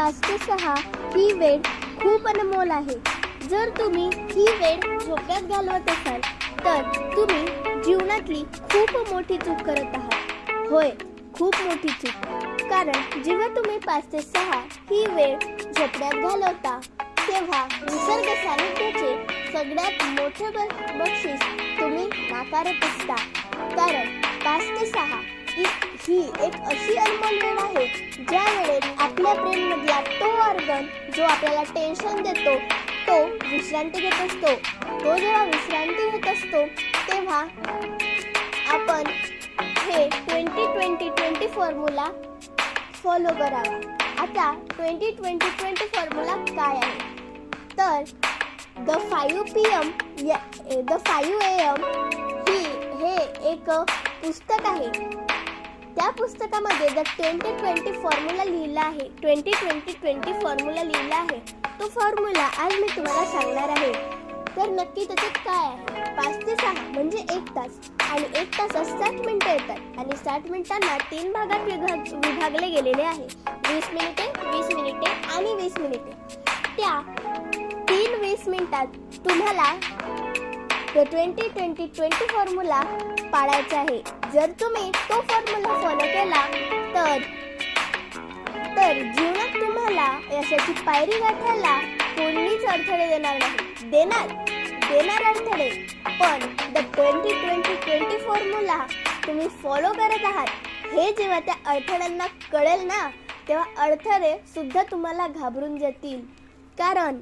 5 ते 6 ही वेळ खूप अनमोल आहे. जर तुम्ही ही वेळ झोप्यात घालवत असाल तर तुम्ही जीवनातली खूप मोठी चूक करत आहात. होय, खूप मोठी चूक. कारण जेव्हा तुम्ही 5 ते 6 ही वेळ झोपण्यात घालवता तेव्हा निसर्ग सानिध्याचे सगळ्यात मोठे बक्षीस तुम्ही नाकारत असता. कारण 5 ते 6 ही एक अशी अनमोल वेळ आहे ज्या वेळेत आपल्या ब्रेनमधला तो ऑर्गन जो आपल्याला टेन्शन देतो तो विश्रांती घेत असतो. तो जेव्हा विश्रांती घेत असतो तेव्हा आपण हे 20-20-20 फॉर्म्युला फॉलो करावा. आता 20-20-20 फॉर्म्युला काय आहे तर द 5 AM हे एक पुस्तक आहे. त्या पुस्तकामध्ये द 20-20 फॉर्म्युला लिहिला आहे. 20-20-20 फॉर्म्युला लिहिला आहे. तो फॉर्म्युला आज मी तुम्हाला सांगणार आहे. तर नक्की त्याच्यात काय आहे? 5 ते 6 म्हणजे 1 तास आणि 1 तासात 60 मिनिटं येतात आणि 60 मिनिटांना 3 भागात विभागले गेलेले आहे. 20 मिनिटे, 20 मिनिटे आणि 20 मिनिटे. त्या 20 मिनिटात तुम्हाला 20-20-20 फॉर्म्युला पाळायचा आहे. जर तुम्ही तो फॉर्म्युला फॉलो केला तर जीवनात तुम्हाला यशाची पायरी गाठायला कोणीच अडथळे देणार नाही. देणार अडथळे, पण द 20-20-20 फॉर्म्युला तुम्ही फॉलो करत आहात हे जेव्हा त्या अडथळ्यांना कळेल ना तेव्हा अडथळे सुद्धा तुम्हाला घाबरून जातील. कारण